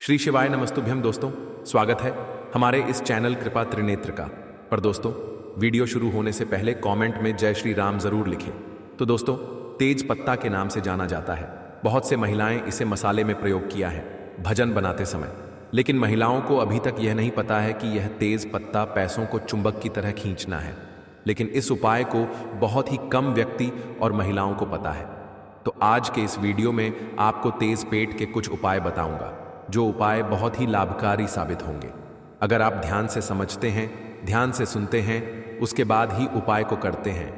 श्री शिवाय नमस्तुभ्यम दोस्तों, स्वागत है हमारे इस चैनल कृपा त्रिनेत्र का। पर दोस्तों, वीडियो शुरू होने से पहले कमेंट में जय श्री राम जरूर लिखें। तो दोस्तों, तेज पत्ता के नाम से जाना जाता है। बहुत से महिलाएं इसे मसाले में प्रयोग किया है भजन बनाते समय, लेकिन महिलाओं को अभी तक यह नहीं पता है कि यह तेज पत्ता पैसों को चुंबक की तरह खींचना है। लेकिन इस उपाय को बहुत ही कम व्यक्ति और महिलाओं को पता है। तो आज के इस वीडियो में आपको तेज पेट के कुछ उपाय बताऊंगा, जो उपाय बहुत ही लाभकारी साबित होंगे। अगर आप ध्यान से समझते हैं, ध्यान से सुनते हैं, उसके बाद ही उपाय को करते हैं,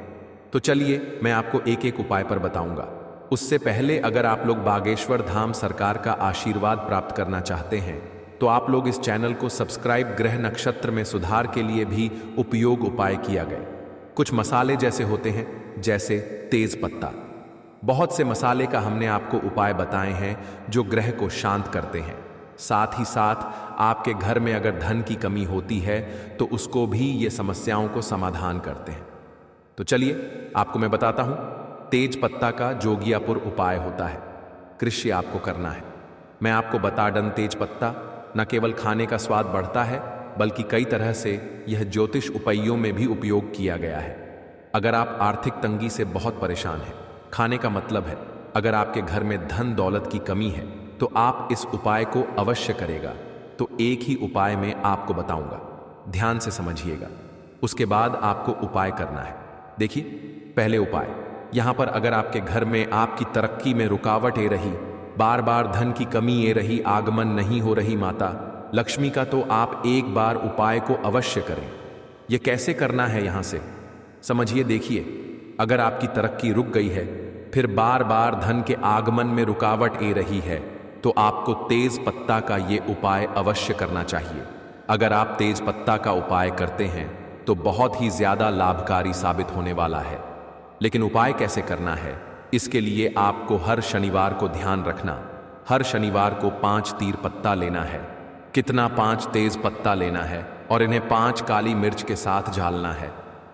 तो चलिए मैं आपको एक एक उपाय पर बताऊंगा। उससे पहले अगर आप लोग बागेश्वर धाम सरकार का आशीर्वाद प्राप्त करना चाहते हैं, तो आप लोग इस चैनल को सब्सक्राइब। ग्रह नक्षत्र में सुधार के लिए भी उपयोग उपाय किया गया। कुछ मसाले जैसे होते हैं, जैसे तेज पत्ता। बहुत से मसाले का हमने आपको उपाय बताए हैं जो ग्रह को शांत करते हैं। साथ ही साथ आपके घर में अगर धन की कमी होती है तो उसको भी ये समस्याओं को समाधान करते हैं। तो चलिए आपको मैं बताता हूं। तेज पत्ता का जोगियापुर उपाय होता है। कृषि आपको करना है। मैं आपको बता डन, तेज पत्ता न केवल खाने का स्वाद बढ़ता है, बल्कि कई तरह से यह ज्योतिष उपायों में भी उपयोग किया गया है। अगर आप आर्थिक तंगी से बहुत परेशान हैं, खाने का मतलब है अगर आपके घर में धन दौलत की कमी है, तो आप इस उपाय को अवश्य करेगा। तो एक ही उपाय में आपको बताऊंगा, ध्यान से समझिएगा। उसके बाद आपको उपाय करना है। देखिए, पहले उपाय यहां पर अगर आपके घर में आपकी तरक्की में रुकावट ए रही, बार बार धन की कमी ए रही, आगमन नहीं हो रही माता लक्ष्मी का, तो आप एक बार उपाय को अवश्य करें। यह कैसे करना है यहां से समझिए। देखिए, अगर आपकी तरक्की रुक गई है, फिर बार बार धन के आगमन में रुकावट ए रही है, तो आपको तेज पत्ता का ये उपाय अवश्य करना चाहिए। अगर आप तेज पत्ता का उपाय करते हैं तो बहुत ही ज्यादा लाभकारी साबित होने वाला है। लेकिन उपाय कैसे करना है, इसके लिए आपको हर शनिवार को ध्यान रखना। हर शनिवार को 5 तीर पत्ता लेना है। कितना? 5 तेज पत्ता लेना है और इन्हें 5 काली मिर्च के साथ झालना है।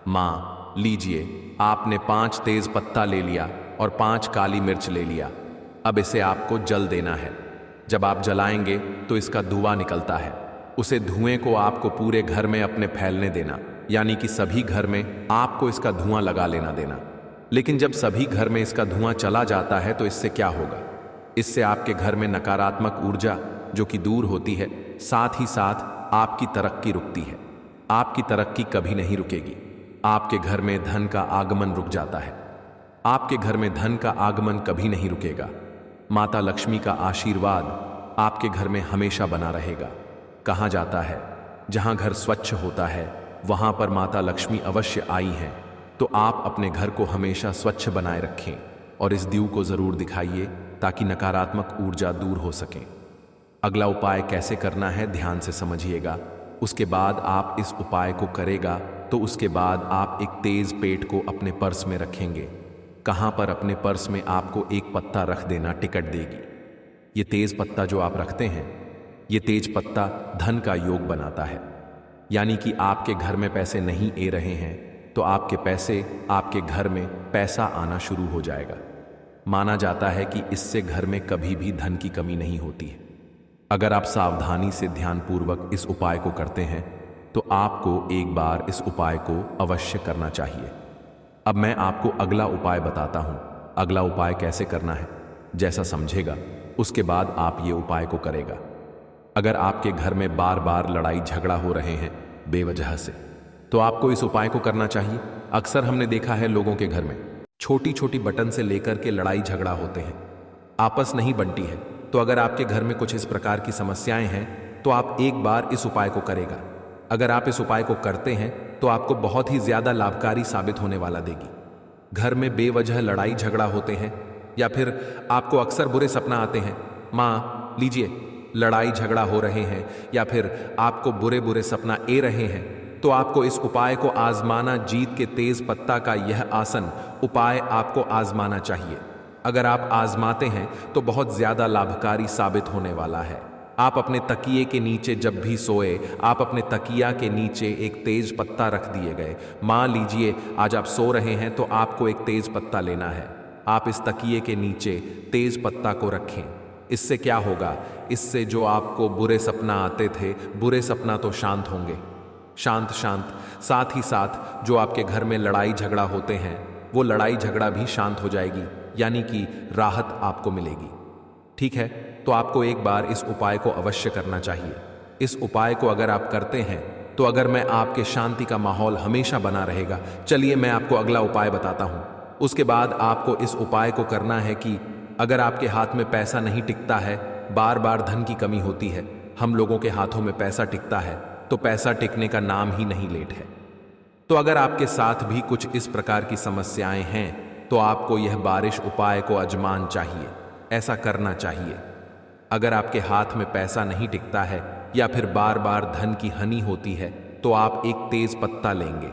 मां लीजिए, आपने 5 तेज पत्ता ले लिया और 5 काली मिर्च ले लिया। अब इसे आपको जल देना है। जब आप जलाएंगे तो इसका धुआं निकलता है। उसे धुएं को आपको पूरे घर में अपने फैलने देना, यानी कि सभी घर में आपको इसका धुआं लगा लेना देना। लेकिन जब सभी घर में इसका धुआं चला जाता है तो इससे क्या होगा? इससे आपके घर में नकारात्मक ऊर्जा जो कि दूर होती है, साथ ही साथ आपकी तरक्की रुकती है। आपकी तरक्की कभी नहीं रुकेगी। आपके घर में धन का आगमन रुक जाता है। आपके घर में धन का आगमन कभी नहीं रुकेगा। माता लक्ष्मी का आशीर्वाद आपके घर में हमेशा बना रहेगा। कहा जाता है, जहां घर स्वच्छ होता है वहां पर माता लक्ष्मी अवश्य आई हैं। तो आप अपने घर को हमेशा स्वच्छ बनाए रखें और इस दीव को जरूर दिखाइए ताकि नकारात्मक ऊर्जा दूर हो सके। अगला उपाय कैसे करना है, ध्यान से समझिएगा। उसके बाद आप इस उपाय को करेगा तो उसके बाद आप एक तेज पेट को अपने पर्स में रखेंगे। कहां पर? अपने पर्स में आपको एक पत्ता रख देना, टिकट देगी। ये तेज पत्ता जो आप रखते हैं, ये तेज पत्ता धन का योग बनाता है। यानी कि आपके घर में पैसे नहीं ए रहे हैं तो आपके पैसे, आपके घर में पैसा आना शुरू हो जाएगा। माना जाता है कि इससे घर में कभी भी धन की कमी नहीं होती है। अगर आप सावधानी से ध्यानपूर्वक इस उपाय को करते हैं तो आपको एक बार इस उपाय को अवश्य करना चाहिए। अब मैं आपको अगला उपाय बताता हूं। अगला उपाय कैसे करना है, जैसा समझेगा उसके बाद आप ये उपाय को करेगा। अगर आपके घर में बार बार लड़ाई झगड़ा हो रहे हैं बेवजह से, तो आपको इस उपाय को करना चाहिए। अक्सर हमने देखा है लोगों के घर में छोटी छोटी बटन से लेकर के लड़ाई झगड़ा होते हैं, आपस नहीं बनती है। तो अगर आपके घर में कुछ इस प्रकार की समस्याएं हैं तो आप एक बार इस उपाय को करेगा। अगर आप इस उपाय को करते हैं तो आपको बहुत ही ज्यादा लाभकारी साबित होने वाला देगी। घर में बेवजह लड़ाई झगड़ा होते हैं या फिर आपको अक्सर बुरे सपना आते हैं, मां लीजिए, लड़ाई झगड़ा हो रहे हैं या फिर आपको बुरे बुरे सपना ए रहे हैं, तो आपको इस उपाय को आजमाना। जीत के तेज पत्ता का यह आसन उपाय आपको आजमाना चाहिए। अगर आप आजमाते हैं तो बहुत ज्यादा लाभकारी साबित होने वाला है। आप अपने तकिए के नीचे जब भी सोए, आप अपने तकिया के नीचे एक तेज पत्ता रख दिए गए। मान लीजिए आज आप सो रहे हैं तो आपको एक तेज पत्ता लेना है। आप इस तकिए के नीचे तेज पत्ता को रखें। इससे क्या होगा? इससे जो आपको बुरे सपना आते थे, बुरे सपना तो शांत होंगे। शांत शांत, साथ ही साथ जो आपके घर में लड़ाई झगड़ा होते हैं, वो लड़ाई झगड़ा भी शांत हो जाएगी, यानी कि राहत आपको मिलेगी। ठीक है, तो आपको एक बार इस उपाय को अवश्य करना चाहिए। इस उपाय को अगर आप करते हैं तो अगर मैं आपके शांति का माहौल हमेशा बना रहेगा। चलिए मैं आपको अगला उपाय बताता हूं। उसके बाद आपको इस उपाय को करना है कि अगर आपके हाथ में पैसा नहीं टिकता है, बार बार धन की कमी होती है, हम लोगों के हाथों में पैसा टिकता है तो पैसा टिकने का नाम ही नहीं लेट है। तो अगर आपके साथ भी कुछ इस प्रकार की समस्याएं हैं तो आपको यह बारिश उपाय को आजमान चाहिए, ऐसा करना चाहिए। अगर आपके हाथ में पैसा नहीं टिकता है या फिर बार बार धन की हानि होती है तो आप एक तेज पत्ता लेंगे।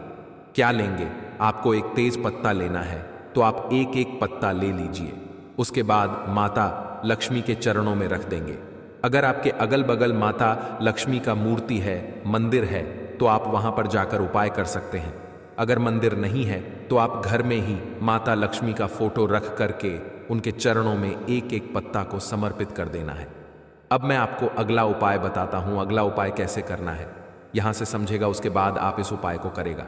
क्या लेंगे? आपको एक तेज पत्ता लेना है, तो आप एक एक पत्ता ले लीजिए। उसके बाद माता लक्ष्मी के चरणों में रख देंगे। अगर आपके अगल बगल माता लक्ष्मी का मूर्ति है, मंदिर है, तो आप वहां पर जाकर उपाय कर सकते हैं। अगर मंदिर नहीं है तो आप घर में ही माता लक्ष्मी का फोटो रख करके उनके चरणों में एक एक पत्ता को समर्पित कर देना है। अब मैं आपको अगला उपाय बताता हूं। अगला उपाय कैसे करना है यहां से समझेगा, उसके बाद आप इस उपाय को करेगा।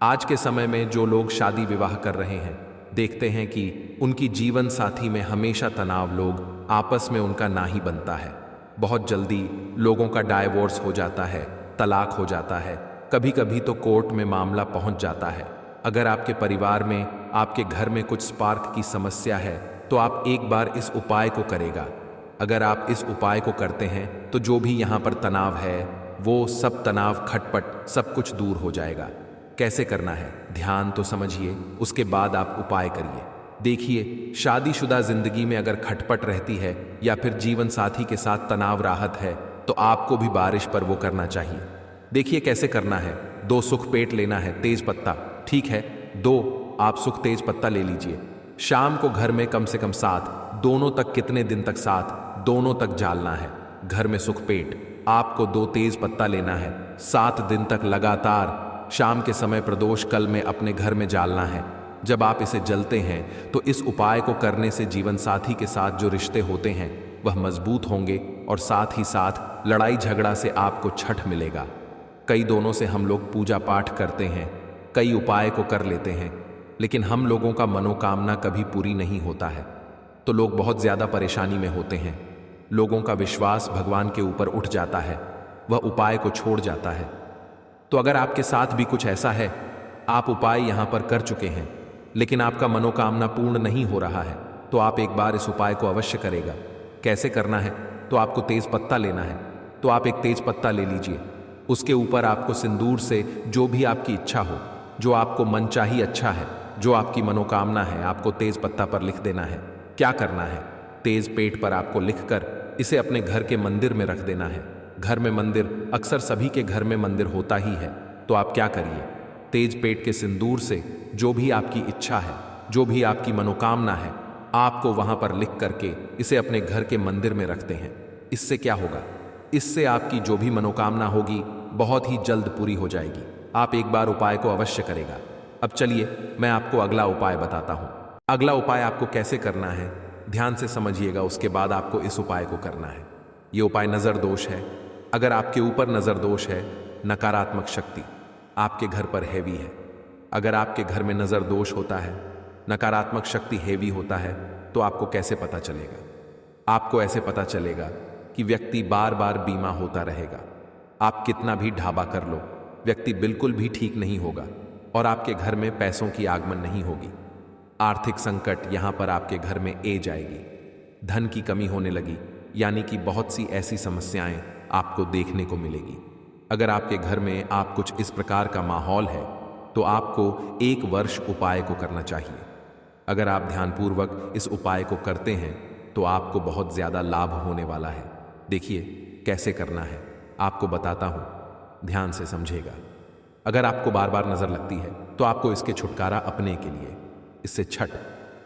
आज के समय में जो लोग शादी विवाह कर रहे हैं, देखते हैं कि उनकी जीवन साथी में हमेशा तनाव, लोग आपस में उनका ना ही बनता है। बहुत जल्दी लोगों का डाइवोर्स हो जाता है, तलाक हो जाता है, कभी कभी तो कोर्ट में मामला पहुंच जाता है। अगर आपके परिवार में, आपके घर में कुछ स्पार्क की समस्या है तो आप एक बार इस उपाय को करेगा। अगर आप इस उपाय को करते हैं तो जो भी यहाँ पर तनाव है, वो सब तनाव, खटपट, सब कुछ दूर हो जाएगा। कैसे करना है ध्यान तो समझिए, उसके बाद आप उपाय करिए। देखिए, शादीशुदा जिंदगी में अगर खटपट रहती है या फिर जीवन साथी के साथ तनाव राहत है तो आपको भी बारिश पर वो करना चाहिए। देखिए कैसे करना है। 2 सुख पेट लेना है, तेज पत्ता, ठीक है, 2 आप सुख तेज पत्ता ले लीजिए। शाम को घर में कम से कम 7, दोनों तक, कितने दिन तक? 7 दोनों तक जालना है। घर में सुख पेट आपको 2 तेज पत्ता लेना है, 7 दिन तक लगातार शाम के समय प्रदोष काल में अपने घर में जालना है। जब आप इसे जलते हैं तो इस उपाय को करने से जीवन साथी के साथ जो रिश्ते होते हैं वह मजबूत होंगे और साथ ही साथ लड़ाई झगड़ा से आपको छठ मिलेगा। कई दोनों से हम लोग पूजा पाठ करते हैं, कई उपाय को कर लेते हैं, लेकिन हम लोगों का मनोकामना कभी पूरी नहीं होता है, तो लोग बहुत ज्यादा परेशानी में होते हैं। लोगों का विश्वास भगवान के ऊपर उठ जाता है, वह उपाय को छोड़ जाता है। तो अगर आपके साथ भी कुछ ऐसा है, आप उपाय यहां पर कर चुके हैं लेकिन आपका मनोकामना पूर्ण नहीं हो रहा है, तो आप एक बार इस उपाय को अवश्य करेगा। कैसे करना है? तो आपको तेज पत्ता लेना है, तो आप एक तेज पत्ता ले लीजिए। उसके ऊपर आपको सिंदूर से जो भी आपकी इच्छा हो, जो आपको मनचाही अच्छा है, जो आपकी मनोकामना है, आपको तेज पत्ता पर लिख देना है। क्या करना है? तेज पेट पर आपको लिखकर इसे अपने घर के मंदिर में रख देना है। घर में मंदिर, अक्सर सभी के घर में मंदिर होता ही है, तो आप क्या करिए, तेज पेट के सिंदूर से जो भी आपकी इच्छा है, जो भी आपकी मनोकामना है, आपको वहां पर लिख करके इसे अपने घर के मंदिर में रखते हैं। इससे क्या होगा? इससे आपकी जो भी मनोकामना होगी बहुत ही जल्द पूरी हो जाएगी। आप एक बार उपाय को अवश्य करेगा। अब चलिए मैं आपको अगला उपाय बताता हूं। अगला उपाय आपको कैसे करना है ध्यान से समझिएगा, उसके बाद आपको इस उपाय को करना है। यह उपाय नजर दोष है। अगर आपके ऊपर नजर दोष है, नकारात्मक शक्ति आपके घर पर हैवी है, अगर आपके घर में नजर दोष होता है, नकारात्मक शक्ति हैवी होता है, तो आपको कैसे पता चलेगा? आपको ऐसे पता चलेगा कि व्यक्ति बार बार बीमा होता रहेगा। आप कितना भी ढाबा कर लो, व्यक्ति बिल्कुल भी ठीक नहीं होगा और आपके घर में पैसों की आगमन नहीं होगी। आर्थिक संकट यहां पर आपके घर में ए जाएगी। धन की कमी होने लगी, यानी कि बहुत सी ऐसी समस्याएं आपको देखने को मिलेगी। अगर आपके घर में आप कुछ इस प्रकार का माहौल है तो आपको 1 वर्ष उपाय को करना चाहिए। अगर आप ध्यानपूर्वक इस उपाय को करते हैं तो आपको बहुत ज्यादा लाभ होने वाला है। देखिए कैसे करना है, आपको बताता हूं, ध्यान से समझेगा। अगर आपको बार बार नजर लगती है तो आपको इसके छुटकारा अपने के लिए, इससे छठ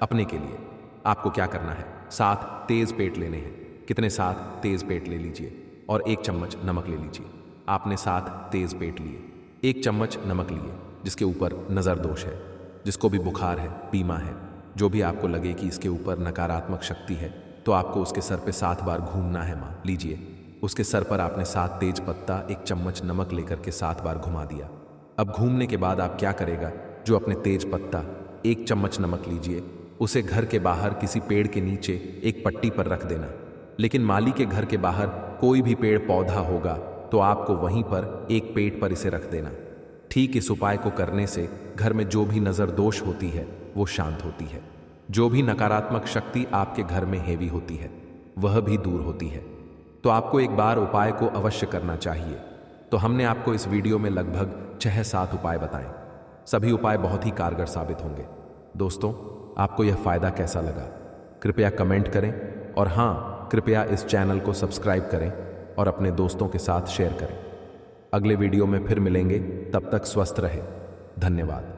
अपने के लिए आपको क्या करना है? 7 तेज पेट लेने हैं। कितने? 7 तेज पेट ले लीजिए और 1 चम्मच नमक ले लीजिए। आपने 7 तेज पेट लिए, 1 चम्मच नमक लिए, जिसके ऊपर नजर दोष है, जिसको भी बुखार है, बीमा है, जो भी आपको लगे कि इसके ऊपर नकारात्मक शक्ति है, तो आपको उसके सर पे 7 बार घूमना है माँ। लीजिए, उसके सर पर आपने 7 तेज पत्ता 1 चम्मच नमक लेकर के 7 बार घुमा दिया। अब घूमने के बाद आप क्या करेगा, जो अपने तेज पत्ता 1 चम्मच नमक लीजिए, उसे घर के बाहर किसी पेड़ के नीचे एक पट्टी पर रख देना। लेकिन माली के घर के बाहर कोई भी पेड़ पौधा होगा तो आपको वहीं पर एक पेड़ पर इसे रख देना। ठीक इस उपाय को करने से घर में जो भी नजर दोष होती है वो शांत होती है। जो भी नकारात्मक शक्ति आपके घर में हेवी होती है वह भी दूर होती है। तो आपको एक बार उपाय को अवश्य करना चाहिए। तो हमने आपको इस वीडियो में लगभग 6-7 उपाय बताए। सभी उपाय बहुत ही कारगर साबित होंगे। दोस्तों, आपको यह फायदा कैसा लगा कृपया कमेंट करें, और हाँ, कृपया इस चैनल को सब्सक्राइब करें और अपने दोस्तों के साथ शेयर करें। अगले वीडियो में फिर मिलेंगे, तब तक स्वस्थ रहे। धन्यवाद।